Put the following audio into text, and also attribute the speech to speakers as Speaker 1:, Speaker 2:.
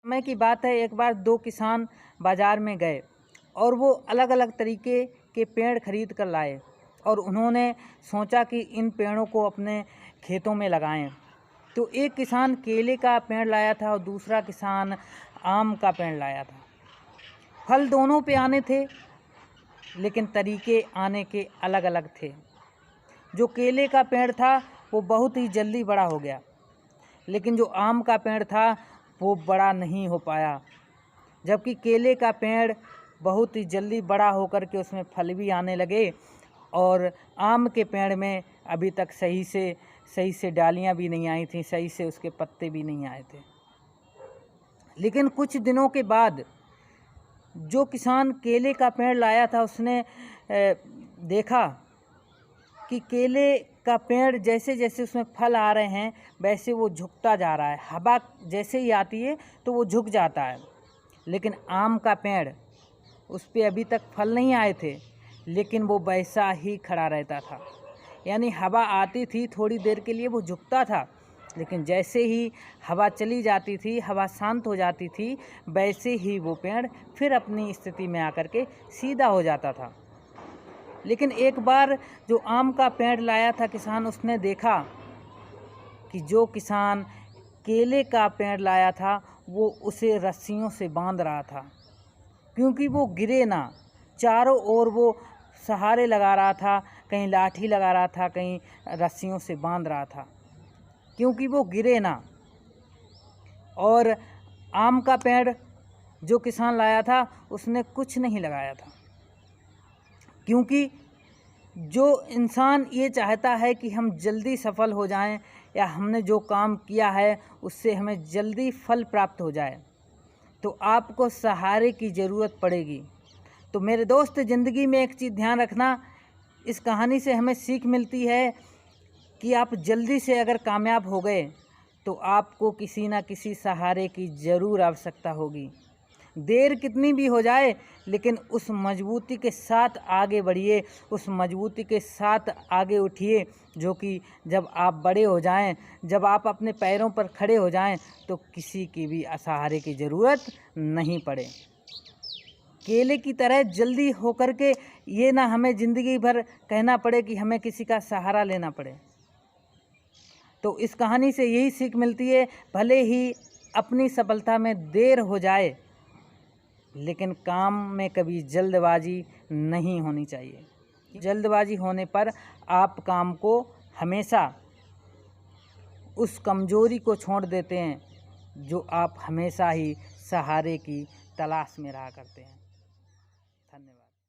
Speaker 1: समय की बात है, एक बार दो किसान बाज़ार में गए और वो अलग अलग तरीके के पेड़ खरीद कर लाए और उन्होंने सोचा कि इन पेड़ों को अपने खेतों में लगाएं। तो एक किसान केले का पेड़ लाया था और दूसरा किसान आम का पेड़ लाया था। फल दोनों पे आने थे, लेकिन तरीके आने के अलग अलग थे। जो केले का पेड़ था वो बहुत ही जल्दी बड़ा हो गया, लेकिन जो आम का पेड़ था वो बड़ा नहीं हो पाया। जबकि केले का पेड़ बहुत ही जल्दी बड़ा होकर के उसमें फल भी आने लगे और आम के पेड़ में अभी तक सही से डालियां भी नहीं आई थीं, सही से उसके पत्ते भी नहीं आए थे। लेकिन कुछ दिनों के बाद जो किसान केले का पेड़ लाया था उसने देखा कि केले का पेड़ जैसे जैसे उसमें फल आ रहे हैं वैसे वो झुकता जा रहा है। हवा जैसे ही आती है तो वो झुक जाता है। लेकिन आम का पेड़, उस पे अभी तक फल नहीं आए थे, लेकिन वो वैसा ही खड़ा रहता था। यानी हवा आती थी, थोड़ी देर के लिए वो झुकता था, लेकिन जैसे ही हवा चली जाती थी, हवा शांत हो जाती थी, वैसे ही वो पेड़ फिर अपनी स्थिति में आकर के सीधा हो जाता था। लेकिन एक बार जो आम का पेड़ लाया था किसान, उसने देखा कि जो किसान केले का पेड़ लाया था वो उसे रस्सियों से बांध रहा था, क्योंकि वो गिरे ना। चारों ओर वो सहारे लगा रहा था, कहीं लाठी लगा रहा था, कहीं रस्सियों से बांध रहा था, क्योंकि वो गिरे ना। और आम का पेड़ जो किसान लाया था उसने कुछ नहीं लगाया था, क्योंकि जो इंसान ये चाहता है कि हम जल्दी सफल हो जाएं या हमने जो काम किया है उससे हमें जल्दी फल प्राप्त हो जाए, तो आपको सहारे की ज़रूरत पड़ेगी। तो मेरे दोस्त, ज़िंदगी में एक चीज़ ध्यान रखना, इस कहानी से हमें सीख मिलती है कि आप जल्दी से अगर कामयाब हो गए तो आपको किसी न किसी सहारे की ज़रूर आवश्यकता होगी। देर कितनी भी हो जाए, लेकिन उस मजबूती के साथ आगे बढ़िए, उस मजबूती के साथ आगे उठिए, जो कि जब आप बड़े हो जाएं, जब आप अपने पैरों पर खड़े हो जाएं, तो किसी की भी सहारे की ज़रूरत नहीं पड़े। केले की तरह जल्दी होकर के ये ना हमें ज़िंदगी भर कहना पड़े कि हमें किसी का सहारा लेना पड़े। तो इस कहानी से यही सीख मिलती है, भले ही अपनी सफलता में देर हो जाए, लेकिन काम में कभी जल्दबाजी नहीं होनी चाहिए। जल्दबाजी होने पर आप काम को हमेशा उस कमज़ोरी को छोड़ देते हैं जो आप हमेशा ही सहारे की तलाश में रहा करते हैं। धन्यवाद।